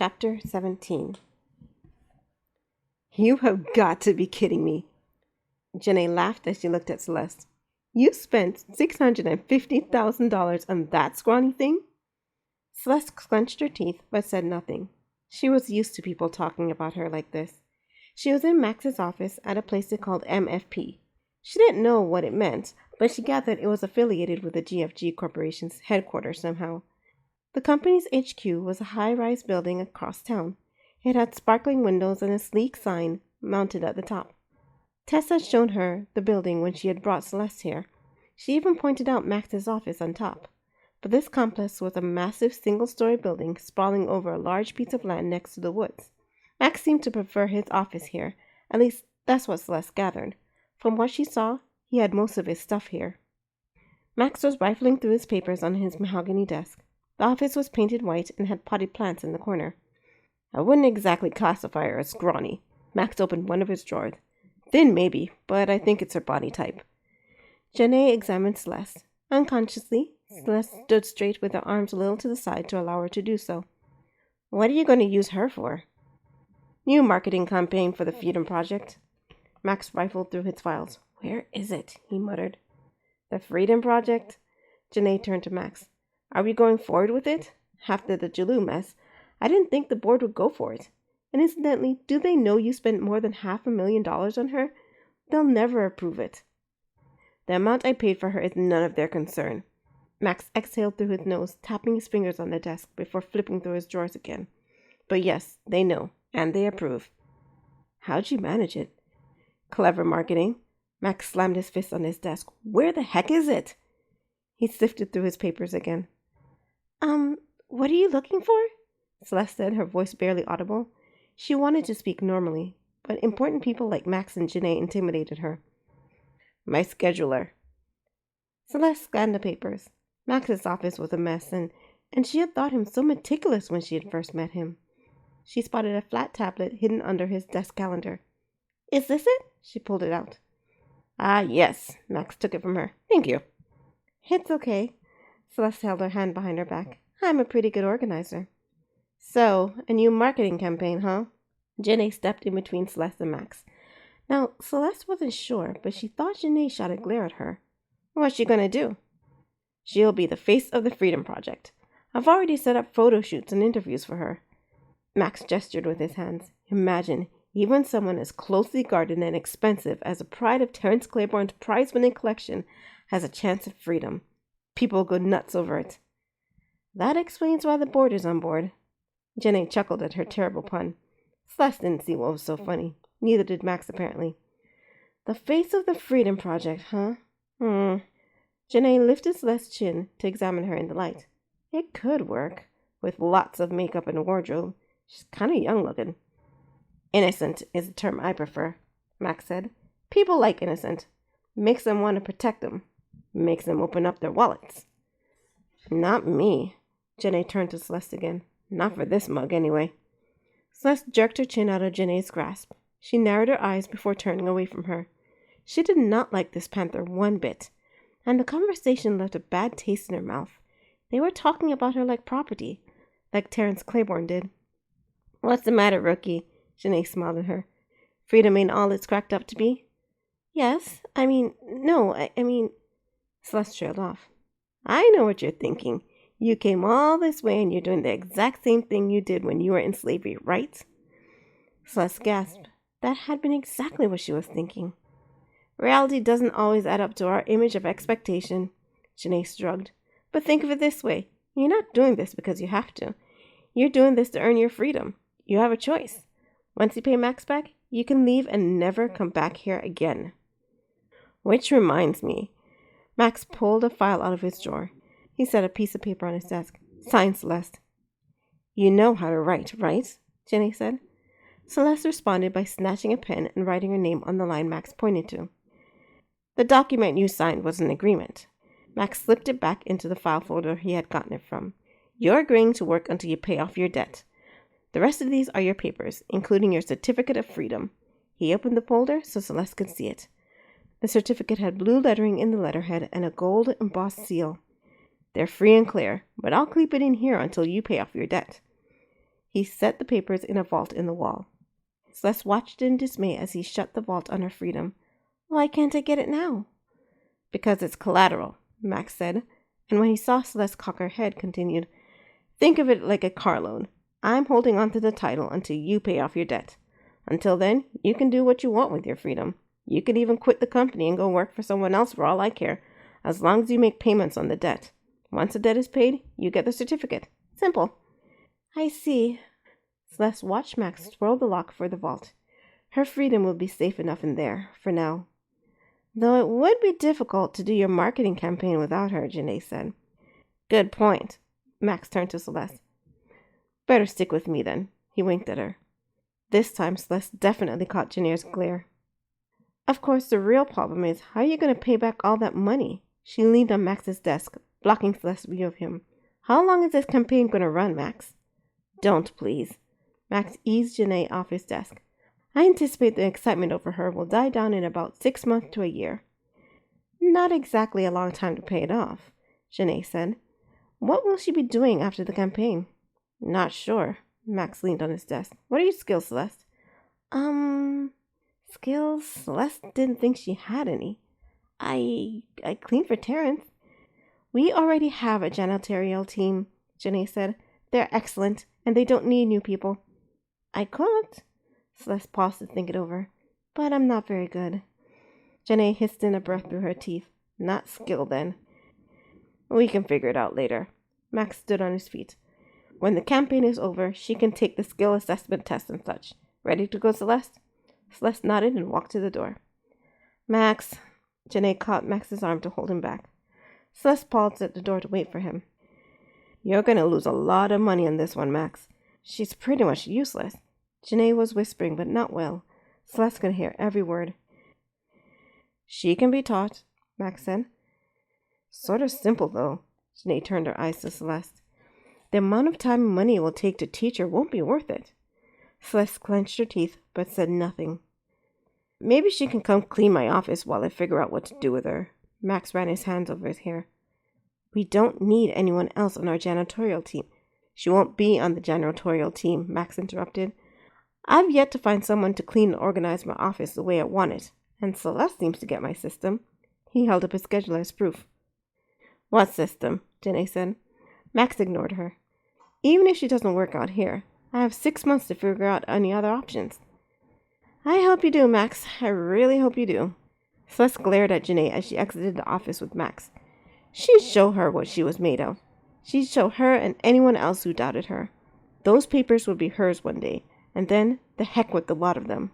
Chapter 17. You have got to be kidding me. Jenny laughed as she looked at Celeste. You spent $650,000 on that scrawny thing? Celeste clenched her teeth but said nothing. She was used to people talking about her like this. She was in Max's office at a place they called MFP. She didn't know what it meant, but she gathered it was affiliated with the GFG Corporation's headquarters somehow. The company's HQ was a high-rise building across town. It had sparkling windows and a sleek sign mounted at the top. Tess had shown her the building when she had brought Celeste here. She even pointed out Max's office on top. But this complex was a massive single-story building sprawling over a large piece of land next to the woods. Max seemed to prefer his office here. At least, that's what Celeste gathered. From what she saw, he had most of his stuff here. Max was rifling through his papers on his mahogany desk. The office was painted white and had potted plants in the corner. I wouldn't exactly classify her as scrawny. Max opened one of his drawers. Thin, maybe, but I think it's her body type. Janae examined Celeste. Unconsciously, Celeste stood straight with her arms a little to the side to allow her to do so. What are you going to use her for? New marketing campaign for the Freedom Project. Max rifled through his files. Where is it? He muttered. The Freedom Project? Janae turned to Max. Are we going forward with it? After the Jalou mess, I didn't think the board would go for it. And incidentally, do they know you spent more than $500,000 on her? They'll never approve it. The amount I paid for her is none of their concern. Max exhaled through his nose, tapping his fingers on the desk before flipping through his drawers again. But yes, they know, and they approve. How'd you manage it? Clever marketing. Max slammed his fist on his desk. Where the heck is it? He sifted through his papers again. What are you looking for? Celeste said, her voice barely audible. She wanted to speak normally, but important people like Max and Janae intimidated her. My scheduler. Celeste scanned the papers. Max's office was a mess, and she had thought him so meticulous when she had first met him. She spotted a flat tablet hidden under his desk calendar. Is this it? She pulled it out. Ah, yes. Max took it from her. Thank you. It's okay. Celeste held her hand behind her back. I'm a pretty good organizer. So, a new marketing campaign, huh? Janae stepped in between Celeste and Max. Now, Celeste wasn't sure, but she thought Janae shot a glare at her. What's she gonna do? She'll be the face of the Freedom Project. I've already set up photo shoots and interviews for her. Max gestured with his hands. Imagine, even someone as closely guarded and expensive as the pride of Terence Claiborne's prize-winning collection has a chance of freedom. People go nuts over it. That explains why the board is on board. Janae chuckled at her terrible pun. Celeste didn't see what was so funny. Neither did Max, apparently. The face of the Freedom Project, huh? Janae lifted Celeste's chin to examine her in the light. It could work, with lots of makeup and wardrobe. She's kind of young-looking. Innocent is the term I prefer, Max said. People like innocent. Makes them want to protect them. Makes them open up their wallets. Not me. Janae turned to Celeste again. Not for this mug, anyway. Celeste jerked her chin out of Janae's grasp. She narrowed her eyes before turning away from her. She did not like this panther one bit, and the conversation left a bad taste in her mouth. They were talking about her like property, like Terence Claiborne did. What's the matter, rookie? Janae smiled at her. Freedom ain't all it's cracked up to be? Yes, I mean, no, I mean... Celeste trailed off. I know what you're thinking. You came all this way and you're doing the exact same thing you did when you were in slavery, right? Celeste gasped. That had been exactly what she was thinking. Reality doesn't always add up to our image of expectation, Janae shrugged. But think of it this way. You're not doing this because you have to. You're doing this to earn your freedom. You have a choice. Once you pay Max back, you can leave and never come back here again. Which reminds me. Max pulled a file out of his drawer. He set a piece of paper on his desk. Signed, Celeste. You know how to write, right? Janae said. Celeste responded by snatching a pen and writing her name on the line Max pointed to. The document you signed was an agreement. Max slipped it back into the file folder he had gotten it from. You're agreeing to work until you pay off your debt. The rest of these are your papers, including your certificate of freedom. He opened the folder so Celeste could see it. The certificate had blue lettering in the letterhead and a gold embossed seal. They're free and clear, but I'll keep it in here until you pay off your debt. He set the papers in a vault in the wall. Celeste watched in dismay as he shut the vault on her freedom. Why can't I get it now? Because it's collateral, Max said, and when he saw Celeste cock her head, continued, Think of it like a car loan. I'm holding on to the title until you pay off your debt. Until then, you can do what you want with your freedom. You can even quit the company and go work for someone else for all I care, as long as you make payments on the debt. Once the debt is paid, you get the certificate. Simple. I see. Celeste watched Max twirl the lock for the vault. Her freedom will be safe enough in there, for now. Though it would be difficult to do your marketing campaign without her, Janae said. Good point. Max turned to Celeste. Better stick with me then. He winked at her. This time Celeste definitely caught Janae's glare. Of course, the real problem is, how are you going to pay back all that money? She leaned on Max's desk, blocking Celeste's view of him. How long is this campaign going to run, Max? Don't, please. Max eased Janae off his desk. I anticipate the excitement over her will die down in about 6 months to a year. Not exactly a long time to pay it off, Janae said. What will she be doing after the campaign? Not sure. Max leaned on his desk. What are your skills, Celeste? Skills? Celeste didn't think she had any. I clean for Terrence. We already have a janitorial team, Janae said. They're excellent, and they don't need new people. I could. Celeste paused to think it over. But I'm not very good. Janae hissed in a breath through her teeth. Not skilled, then. We can figure it out later. Max stood on his feet. When the campaign is over, she can take the skill assessment test and such. Ready to go, Celeste? Celeste nodded and walked to the door. Max. Janae caught Max's arm to hold him back. Celeste paused at the door to wait for him. You're going to lose a lot of money on this one, Max. She's pretty much useless. Janae was whispering, but not well. Celeste could hear every word. She can be taught, Max said. Sort of simple, though. Janae turned her eyes to Celeste. The amount of time and money it will take to teach her won't be worth it. Celeste clenched her teeth, but said nothing. Maybe she can come clean my office while I figure out what to do with her. Max ran his hands over his hair. We don't need anyone else on our janitorial team. She won't be on the janitorial team, Max interrupted. I've yet to find someone to clean and organize my office the way I want it, and Celeste seems to get my system. He held up his schedule as proof. What system? Janae said. Max ignored her. Even if she doesn't work out here, I have 6 months to figure out any other options. I hope you do, Max. I really hope you do. Celeste glared at Janae as she exited the office with Max. She'd show her what she was made of. She'd show her and anyone else who doubted her. Those papers would be hers one day, and then the heck with the lot of them.